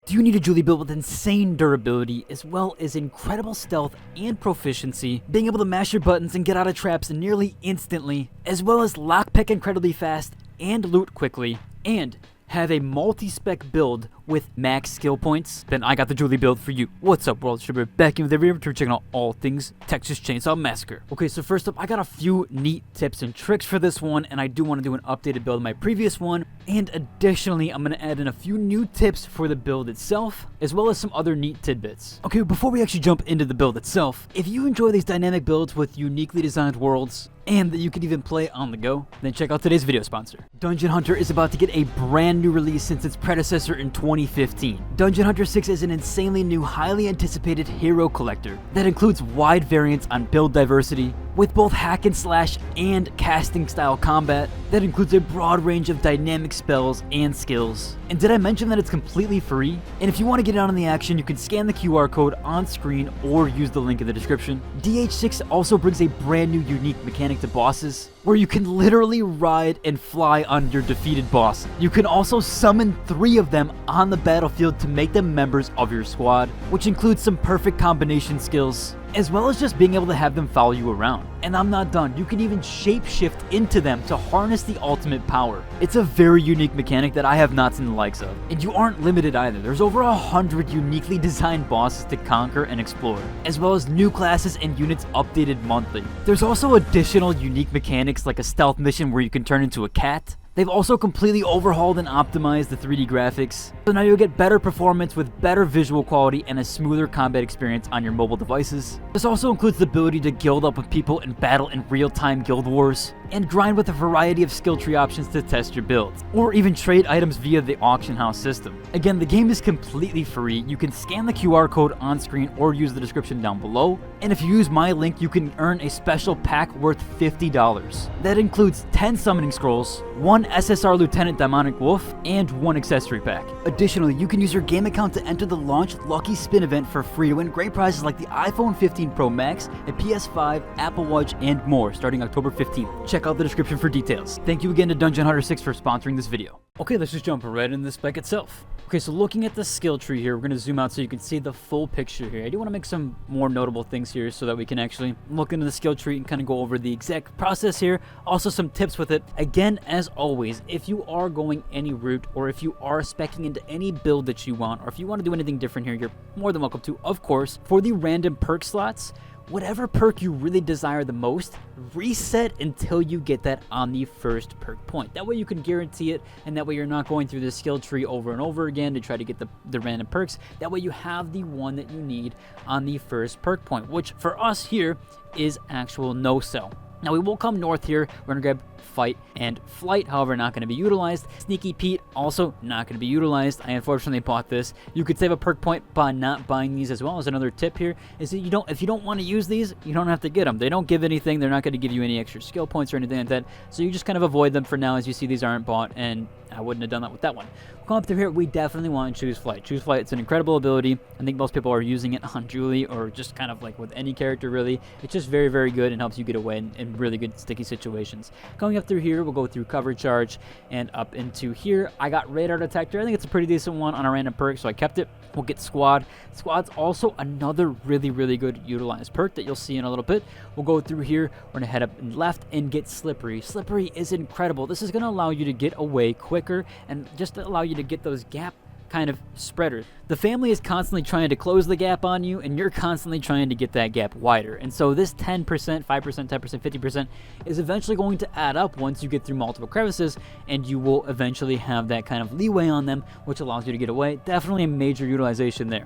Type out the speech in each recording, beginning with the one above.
Do you need a Julie build with insane durability, as well as incredible stealth and proficiency, being able to mash your buttons and get out of traps nearly instantly, as well as lockpick incredibly fast and loot quickly, and have a multi-spec build with max skill points? Then I got the Julie build for you. What's up, world? Should be back in with every video checking out all things Texas Chainsaw Massacre. Okay, so first up, I got a few neat tips and tricks for this one, and I do want to do an updated build of my previous one, and additionally, I'm going to add in a few new tips for the build itself, as well as some other neat tidbits. Okay, before we actually jump into the build itself, if you enjoy these dynamic builds with uniquely designed worlds, and that you can even play on the go, then check out today's video sponsor. Dungeon Hunter is about to get a brand new release since its predecessor in 2015. Dungeon Hunter 6 is an insanely new, highly anticipated hero collector that includes wide variants on build diversity, with both hack and slash and casting style combat that includes a broad range of dynamic spells and skills. And did I mention that it's completely free? And if you want to get in on the action, you can scan the QR code on screen or use the link in the description. DH6 also brings a brand new unique mechanic to bosses, where you can literally ride and fly on your defeated boss. You can also summon 3 of them on the battlefield to make them members of your squad, which includes some perfect combination skills, as well as just being able to have them follow you around. And I'm not done, you can even shapeshift into them to harness the ultimate power. It's a very unique mechanic that I have not seen the likes of. And you aren't limited either, there's over 100 uniquely designed bosses to conquer and explore, as well as new classes and units updated monthly. There's also additional unique mechanics like a stealth mission where you can turn into a cat. They've also completely overhauled and optimized the 3D graphics, so now you'll get better performance with better visual quality and a smoother combat experience on your mobile devices. This also includes the ability to guild up with people and battle in real-time guild wars, and grind with a variety of skill tree options to test your builds, or even trade items via the auction house system. Again, the game is completely free. You can scan the QR code on screen or use the description down below, and if you use my link, you can earn a special pack worth $50. That includes 10 summoning scrolls, 1 SSR Lieutenant Demonic Wolf, and 1 accessory pack. Additionally, you can use your game account to enter the launch Lucky Spin event for free to win great prizes like the iPhone 15 Pro Max, a PS5, Apple Watch, and more starting October 15th. Check out the description for details. Thank you again to Dungeon Hunter 6 for sponsoring this video. Okay, let's just jump right into the spec itself. Okay, so looking at the skill tree here, we're going to zoom out so you can see the full picture here. I do want to make some more notable things here so that we can actually look into the skill tree and kind of go over the exact process here. Also some tips with it. Again, as always, if you are going any route, or if you are speccing into any build that you want, or if you want to do anything different here, you're more than welcome to. Of course, for the random perk slots, whatever perk you really desire the most, reset until you get that on the first perk point. That way you can guarantee it, and that way you're not going through the skill tree over and over again to try to get the random perks. That way you have the one that you need on the first perk point, which for us here is actual no-sell. Now we will come north here, we're going to grab Fight and Flight, however not going to be utilized. Sneaky Pete, also not going to be utilized. I unfortunately bought this. You could save a perk point by not buying these as well. As another tip here is that if you don't want to use these, you don't have to get them. They don't give anything, they're not going to give you any extra skill points or anything like that, so you just kind of avoid them for now. As you see, these aren't bought, and I wouldn't have done that with that one. Come up through here, we definitely want to choose Flight. Choose Flight, it's an incredible ability. I think most people are using it on Julie, or just kind of like with any character really. It's just very, very good and helps you get away in really good sticky situations. Coming up through here, we'll go through Cover Charge and up into here. I got Radar Detector. I think it's a pretty decent one on a random perk, so I kept it. We'll get Squad. Squad's also another really, really good utilized perk that you'll see in a little bit. We'll go through here. We're going to head up and left and get Slippery. Slippery is incredible. This is going to allow you to get away quicker and just allow you to get those gap kind of spreaders. The family is constantly trying to close the gap on you, and you're constantly trying to get that gap wider. And so this 10%, 5%, 10%, 50% is eventually going to add up once you get through multiple crevices, and you will eventually have that kind of leeway on them, which allows you to get away. Definitely a major utilization there.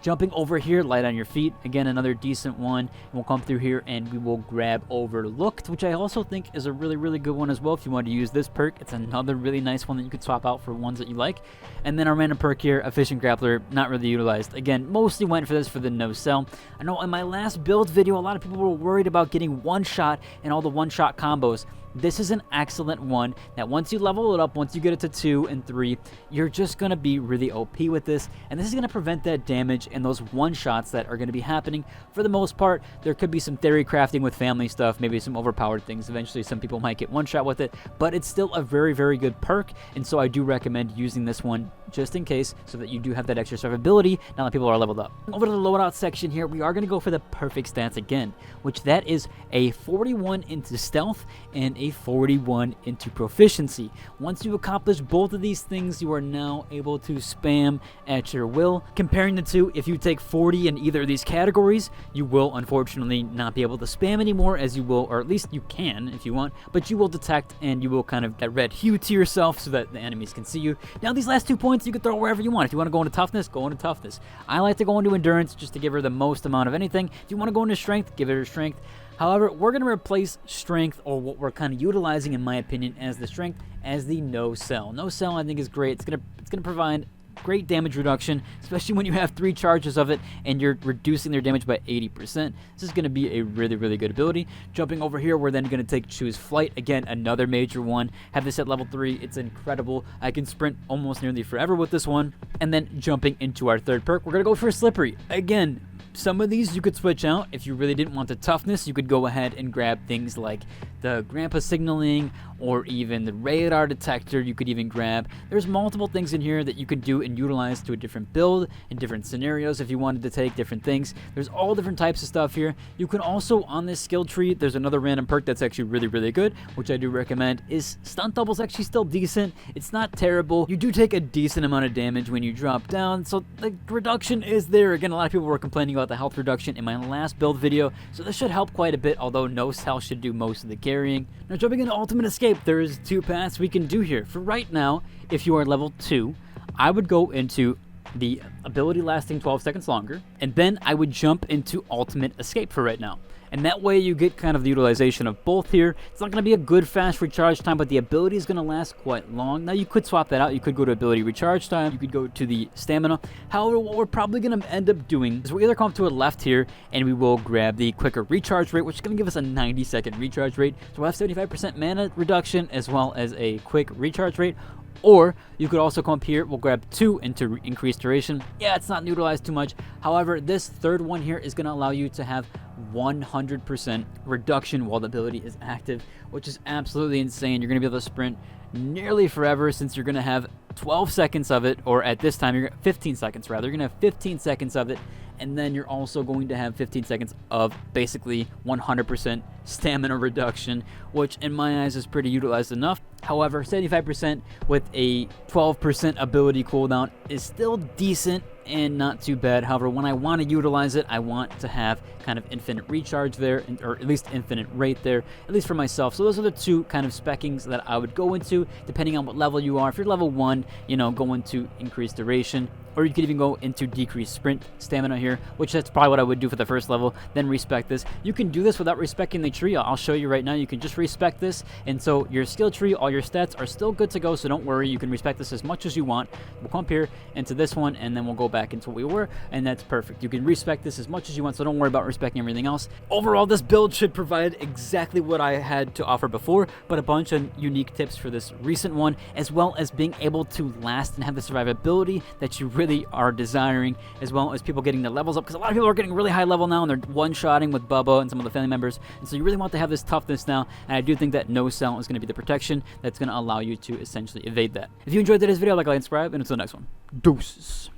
Jumping over here, Light on Your Feet. Again, another decent one. We'll come through here and we will grab Overlooked, which I also think is a really, really good one as well. If you want to use this perk, it's another really nice one that you could swap out for ones that you like. And then our random perk here, Efficient Grappler, not really utilized. Again, mostly went for this for the no-sell. I know in my last build video, a lot of people were worried about getting one-shot and all the one-shot combos. This is an excellent one that once you level it up, once you get it to 2 and 3, you're just going to be really OP with this, and this is going to prevent that damage and those one-shots that are going to be happening. For the most part, there could be some theory crafting with family stuff, maybe some overpowered things. Eventually, some people might get one-shot with it, but it's still a very, very good perk, and so I do recommend using this one just in case, so that you do have that extra survivability now that people are leveled up. Over to the loadout section here, we are going to go for the perfect stats again, which that is a 41 into stealth and a 41 into proficiency. Once you accomplish both of these things, you are now able to spam at your will. Comparing the two, if you take 40 in either of these categories, you will unfortunately not be able to spam anymore, as you will, or at least you can if you want, but you will detect and you will kind of get red hue to yourself so that the enemies can see you. Now these last 2 points you can throw wherever you want. If you want to go into toughness, go into toughness. I like to go into endurance just to give her the most amount of anything. If you want to go into strength, give her strength. However, we're going to replace strength, or what we're kind of utilizing in my opinion as the strength, as the no sell. No sell I think is great. It's going to provide great damage reduction, especially when you have 3 charges of it and you're reducing their damage by 80%. This is going to be a really, really good ability. Jumping over here, we're then going to take Choose Flight. Again, another major one. Have this at level 3. It's incredible. I can sprint almost nearly forever with this one. And then jumping into our third perk, we're going to go for Slippery. Again, some of these you could switch out. If you really didn't want the toughness, you could go ahead and grab things like the grandpa signaling or even the radar detector. You could even grab. There's multiple things in here that you could do and utilize to a different build in different scenarios if you wanted to take different things. There's all different types of stuff here. You can also, on this skill tree, there's another random perk that's actually really, really good, which I do recommend, is Stunt Double's actually still decent. It's not terrible. You do take a decent amount of damage when you drop down, so the reduction is there. Again, a lot of people were complaining about the health reduction in my last build video, so this should help quite a bit, although no cell should do most of the carrying. Now jumping into Ultimate Escape, there's 2 paths we can do here. For right now, if you are level 2, I would go into the ability lasting 12 seconds longer, and then I would jump into Ultimate Escape for right now. And that way you get kind of the utilization of both here. It's not going to be a good fast recharge time, but the ability is going to last quite long. Now you could swap that out. You could go to ability recharge time. You could go to the stamina. However, what we're probably going to end up doing is we'll either come to a left here and we will grab the quicker recharge rate, which is going to give us a 90-second recharge rate. So we'll have 75% mana reduction as well as a quick recharge rate. Or you could also come up here, we'll grab 2 into increased duration. Yeah, it's not utilized too much. However, this third one here is going to allow you to have 100% reduction while the ability is active, which is absolutely insane. You're going to be able to sprint nearly forever, since you're going to have 12 seconds of it, or at this time, you're 15 seconds rather. You're going to have 15 seconds of it, and then you're also going to have 15 seconds of basically 100% stamina reduction, which in my eyes is pretty utilized enough. However, 75% with a 12% ability cooldown is still decent and not too bad. However, when I want to utilize it, I want to have kind of infinite recharge there, or at least infinite rate there, at least for myself. So those are the 2 kind of speccings that I would go into, depending on what level you are. If you're level 1, you know, go into increased duration, or you could even go into decreased sprint stamina here, which that's probably what I would do for the first level, then respec this. You can do this without respecting the tree. I'll show you right now. You can just respec this, and so your skill tree, all your stats are still good to go, so don't worry. You can respec this as much as you want. We'll come up here into this one, and then we'll go back into what we were, and that's perfect. You can respec this as much as you want, so don't worry about respecting everything else. Overall, this build should provide exactly what I had to offer before, but a bunch of unique tips for this recent one, as well as being able to last and have the survivability that you really are desiring, as well as people getting the levels up, because a lot of people are getting really high level now, and they're one-shotting with Bubba and some of the family members, and so you really want to have this toughness now, and I do think that no cell is going to be the protection that's going to allow you to essentially evade that. If you enjoyed today's video, like and subscribe, and until the next one, deuces.